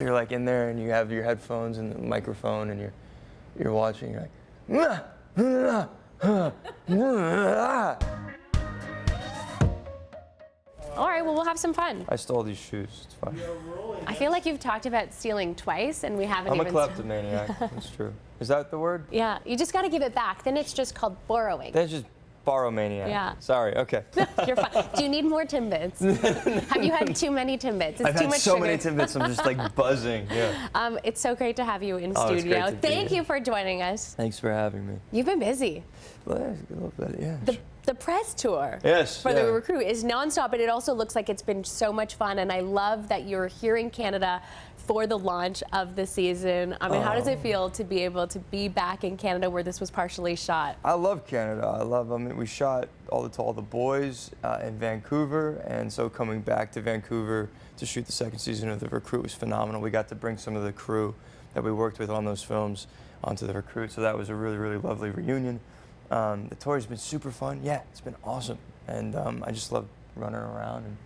You're like in there and you have your headphones and the microphone and you're watching. You're like, all right, well, we'll have some fun. I stole these shoes. It's fine. I feel like you've talked about stealing twice, and we haven't I'm even. a kleptomaniac. That's true. Is that the word? Yeah, you just got to give it back. Then it's just called borrowing. That's just borrow maniac. Yeah. Sorry. Okay. You're fine. Do you need more Timbits? Have you had too many Timbits? It's I've too had much so sugar. many Timbits. I'm just like buzzing. Yeah. It's so great to have you in Oh, it's studio. great to be Thank here. you for joining us. Thanks for having me. You've been busy. Well, a little bit, yeah. The press tour Yes, for yeah. the recruit is nonstop, but it also looks like it's been so much fun. And I love that you're here in Canada for the launch of the season. I mean, how does it feel to be able to be back in Canada where this was partially shot? I love Canada. I mean, we shot all the boys in Vancouver, and so coming back to Vancouver to shoot the second season of The Recruit was phenomenal. We got to bring some of the crew that we worked with on those films onto The Recruit, so that was a really, really lovely reunion. The tour's been super fun. Yeah, it's been awesome, and I just love running around and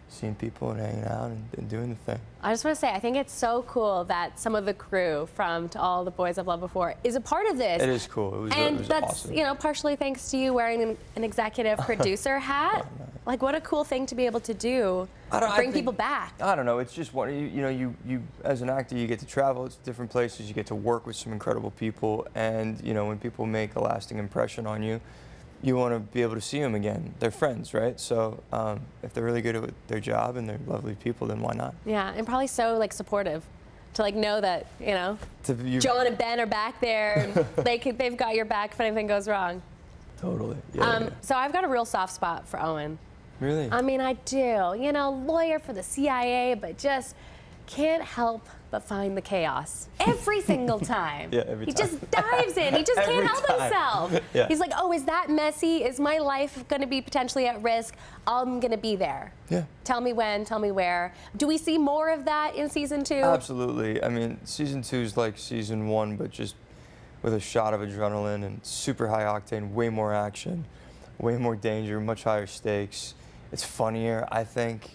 seeing people and hanging out and doing the thing. I just want to say, I think it's so cool that some of the crew from To All the Boys I've Loved Before is a part of this. It is cool. And it was that's, awesome. you know, partially thanks to you wearing an executive producer hat. Like, what a cool thing to be able to do. Bring people back. I don't know. It's just what you as an actor, you get to travel to different places. You get to work with some incredible people, and when people make a lasting impression on you, you want to be able to see them again. They're friends, right? So if they're really good at their job and they're lovely people, then why not? Yeah, and probably so supportive to know that John and Ben are back there. And they've got your back if anything goes wrong. Totally. Yeah. So I've got a real soft spot for Owen. Really? I mean, I do. Lawyer for the CIA, but just can't help but find the chaos every single time. Yeah, every time. He just dives in. He just can't help himself. Yeah. He's like, oh, is that messy? Is my life going to be potentially at risk? I'm going to be there. Yeah. Tell me when, tell me where. Do we see more of that in season 2? Absolutely. I mean, season 2 is like season 1, but just with a shot of adrenaline and super high octane, way more action, way more danger, much higher stakes. It's funnier, I think.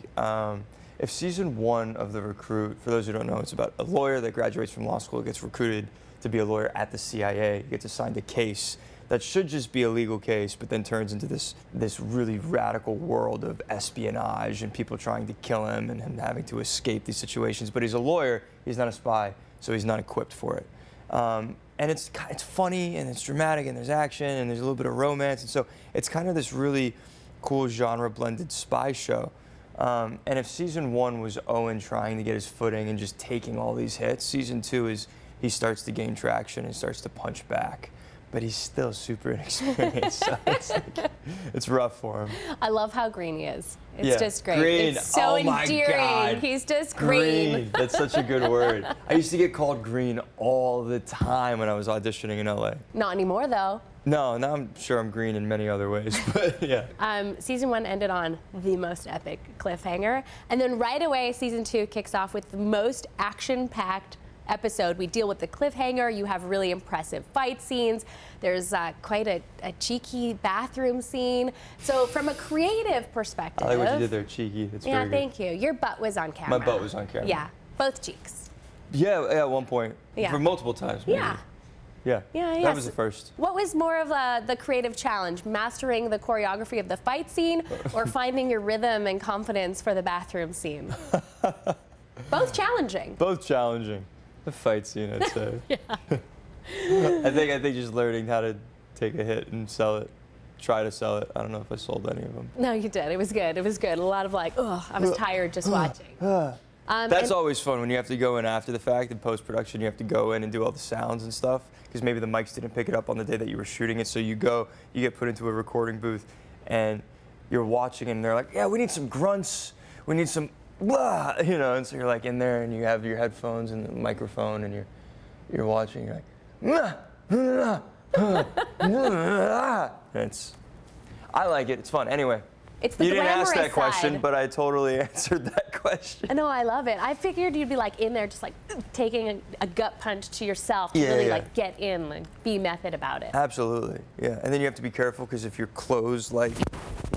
If season 1 of The Recruit, for those who don't know, it's about a lawyer that graduates from law school, gets recruited to be a lawyer at the CIA, gets assigned a case that should just be a legal case, but then turns into this really radical world of espionage and people trying to kill him and him having to escape these situations. But he's a lawyer, he's not a spy, so he's not equipped for it. And it's funny and it's dramatic and there's action and there's a little bit of romance, and so it's kind of this really cool genre blended spy show. And if season 1 was Owen trying to get his footing and just taking all these hits, season 2 is he starts to gain traction and starts to punch back. But he's still super inexperienced, so it's rough for him. I love how green he is. It's just great. Green. It's so My endearing. God. He's just green. That's such a good word. I used to get called green all the time when I was auditioning in LA. Not anymore, though. No, now I'm sure I'm green in many other ways, but yeah. Season 1 ended on the most epic cliffhanger, and then right away, season 2 kicks off with the most action-packed episode. We deal with the cliffhanger. You have really impressive fight scenes. There's quite a cheeky bathroom scene. So from a creative perspective, I like what you did there, cheeky. It's very good. Thank you. Your butt was on camera. My butt was on camera. Yeah, both cheeks. Yeah, at one point. Yeah. For multiple times. Maybe. Yeah. Yeah. Yeah, That was the first. What was more of the creative challenge, mastering the choreography of the fight scene or finding your rhythm and confidence for the bathroom scene? Both challenging. Both challenging. The fight scene, I'd say. Yeah. I think just learning how to take a hit and sell it, try to sell it. I don't know if I sold any of them. No, you did. It was good. It was good. A lot of I was tired just watching. That's always fun when you have to go in after the fact in post-production. You have to go in and do all the sounds and stuff because maybe the mics didn't pick it up on the day that you were shooting it. So you get put into a recording booth and you're watching and they're like, yeah, we need some grunts. We need some blah, and so you're like in there and you have your headphones and the microphone and you're watching. You're like, I like it. It's fun. Anyway. It's the you didn't ask that side. question, but I totally answered that question. No, I love it. I figured you'd be in there just taking a gut punch to yourself to really get in and be method about it. Absolutely, yeah. And then you have to be careful because if your clothes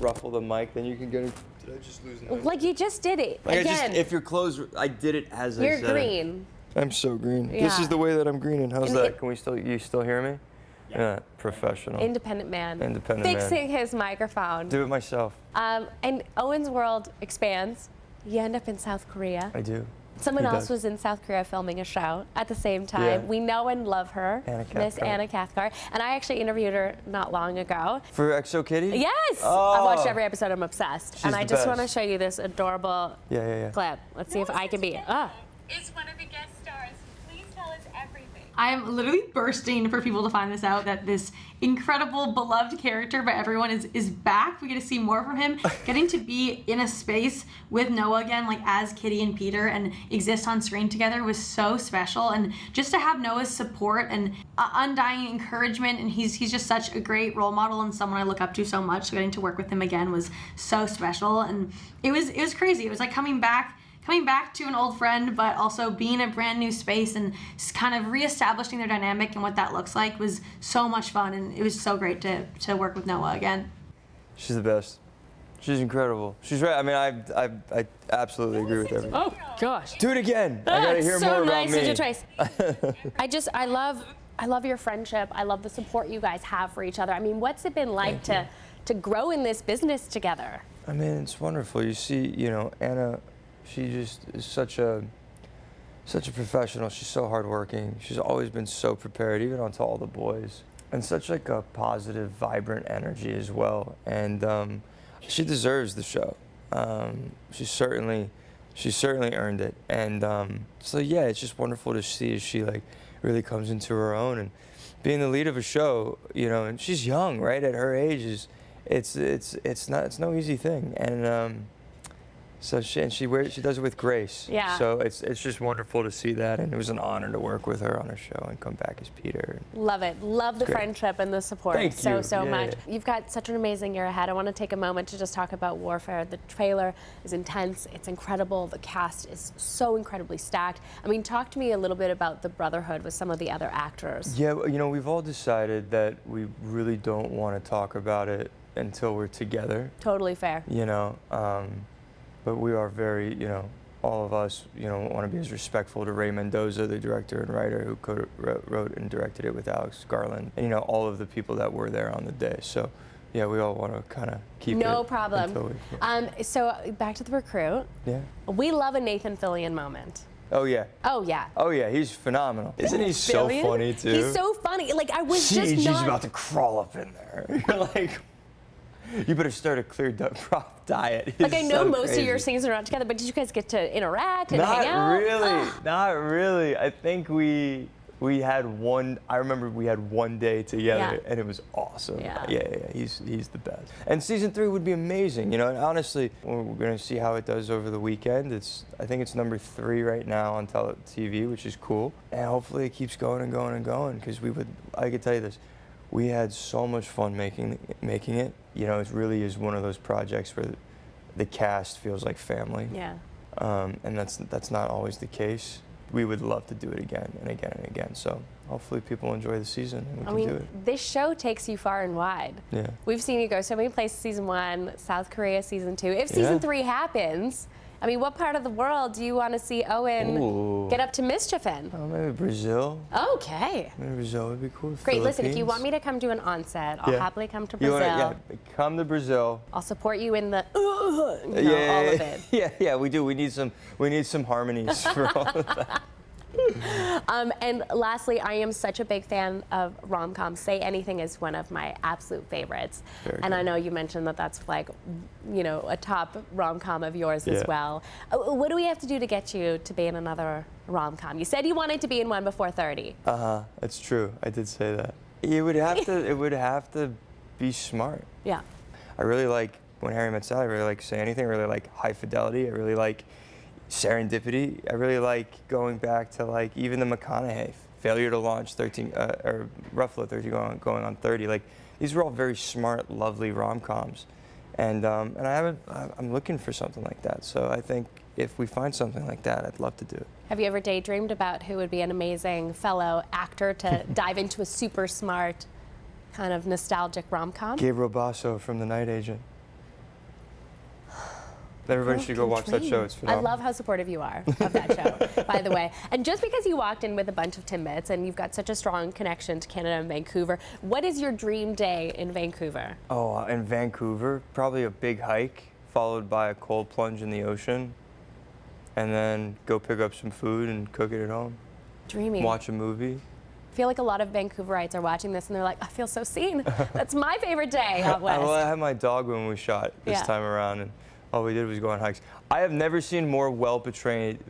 ruffle the mic, then you can get Did I just lose my... Like you just did it Like again. if your clothes, I did it as I You're said it. green. I'm so green. Yeah. This is the way that I'm greening. How's And that? Can you still hear me? Yeah, professional. Independent man. Independent man. Fixing his microphone. Do it myself. And Owen's world expands. You end up in South Korea. I do. Someone He else does. was in South Korea filming a show at the same time. Yeah. We know and love her, Anna Miss Cathcart. Anna Cathcart. And I actually interviewed her not long ago. For Exo Kitty? Yes! Oh. I've watched every episode. I'm obsessed. She's and I the just best. want to show you this adorable Yeah. clip. Let's see if I can be. Is one of the guest stars. Please tell us everything. I'm literally bursting for people to find this out, that this incredible, beloved character by everyone is back. We get to see more from him. Getting to be in a space with Noah again, like as Kitty and Peter, and exist on screen together was so special. And just to have Noah's support and undying encouragement, and he's just such a great role model and someone I look up to so much. So getting to work with him again was so special, and it was crazy. It was like coming back to an old friend, but also being in a brand new space and kind of reestablishing their dynamic and what that looks like was so much fun, and it was so great to work with Noah again. She's the best. She's incredible. She's right. I mean, I absolutely agree with everything. Oh, gosh. Do it again. I gotta hear so more about nice me. of you, Trace. I love your friendship. I love the support you guys have for each other. I mean, what's it been like to grow in this business together? I mean, it's wonderful. You see, Anna, she just is such a professional. She's so hardworking. She's always been so prepared, even onto all the boys, and such like a positive, vibrant energy as well. And she deserves the show. She certainly earned it. And so yeah, it's just wonderful to see as she like really comes into her own and being the lead of a show. And she's young, right? At her age, it's no easy thing. And so she does it with grace. Yeah. So it's just wonderful to see that, and it was an honor to work with her on a show and come back as Peter. Love it. Love the Great. friendship and the support Thank so you. Yeah, much. yeah. You've got such an amazing year ahead. I want to take a moment to just talk about Warfare. The trailer is intense. It's incredible. The cast is so incredibly stacked. I mean, talk to me a little bit about the brotherhood with some of the other actors. Yeah, we've all decided that we really don't want to talk about it until we're together. Totally fair. But we are very, all of us, want to be as respectful to Ray Mendoza, the director and writer who wrote and directed it with Alex Garland, and all of the people that were there on the day. So, yeah, we all want to kind of keep it. No problem. Until we, So back to the recruit. yeah. We love a Nathan Fillion moment. Oh yeah. Oh yeah. Oh yeah, he's phenomenal. Isn't he so Fillion? funny too? He's so funny. Like I was just She's not. about to crawl up in there. You're like, you better start a clear prop diet. Like I It's know so most of your crazy. scenes are not together, but did you guys get to interact and hang out? Not really. I think we had one. I remember we had one day together, Yeah. and it was awesome. Yeah. He's the best. And season 3 would be amazing. And honestly, we're gonna see how it does over the weekend. I think it's number 3 right now on TV, which is cool. And hopefully it keeps going and going and going. Because I could tell you this. We had so much fun making it. It really is one of those projects where the cast feels like family. Yeah. And that's not always the case. We would love to do it again and again and again. So hopefully people enjoy the season and we can do it. This show takes you far and wide. Yeah. We've seen you go so many places season 1, South Korea season 2. If season 3 happens, I mean, what part of the world do you want to see Owen get up to mischief in? Oh, maybe Brazil. Okay. Maybe Brazil would be cool. Great. Listen, if you Philippines. want me to come do an onset, I'll happily come to You Brazil. come to Brazil. I'll support you in the all of it. Yeah, we do. We need some harmonies for all of that. And lastly, I am such a big fan of rom-coms. Say Anything is one of my absolute favorites. Very and good. I know you mentioned that that's like, a top rom-com of yours as Yeah. well. What do we have to do to get you to be in another rom-com? You said you wanted to be in one before 30. That's true. I did say that. It would have to be smart. Yeah. I really like When Harry Met Sally. I really like Say Anything. I really like High Fidelity. I really like Serendipity. I really like going back to like even the McConaughey Failure to Launch 13 or Ruffalo 13 going on 30. Like these were all very smart, lovely rom-coms, and I'm looking for something like that. So I think if we find something like that, I'd love to do it. Have you ever daydreamed about who would be an amazing fellow actor to dive into a super smart, kind of nostalgic rom-com? Gabriel Basso from The Night Agent. Everybody should go watch that show. It's I phenomenal. love how supportive you are of that show, by the way. And just because you walked in with a bunch of Timbits and you've got such a strong connection to Canada and Vancouver, what is your dream day in Vancouver? Oh, in Vancouver, probably a big hike, followed by a cold plunge in the ocean, and then go pick up some food and cook it at home. Dreamy. Watch a movie. I feel like a lot of Vancouverites are watching this and they're like, I feel so seen. That's my favorite day out west. Well, I had my dog when we shot this time around, and all we did was go on hikes. I have never seen more well-trained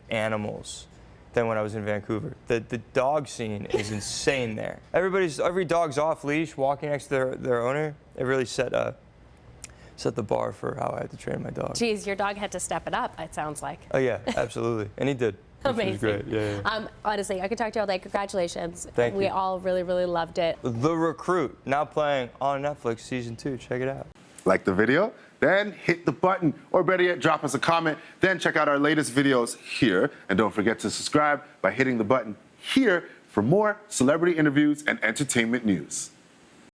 animals than when I was in Vancouver. The dog scene is insane there. Every dog's off leash, walking next to their owner. It really set the bar for how I had to train my dog. Geez, your dog had to step it up, it sounds like. Oh yeah, absolutely, and he did. Amazing. Which was great. Yeah. Honestly, I could talk to you all day. Congratulations. Thank we you. all really, really loved it. The Recruit, now playing on Netflix, season 2. Check it out. Like the video? Then hit the button, or better yet, drop us a comment. Then check out our latest videos here. And don't forget to subscribe by hitting the button here for more celebrity interviews and entertainment news.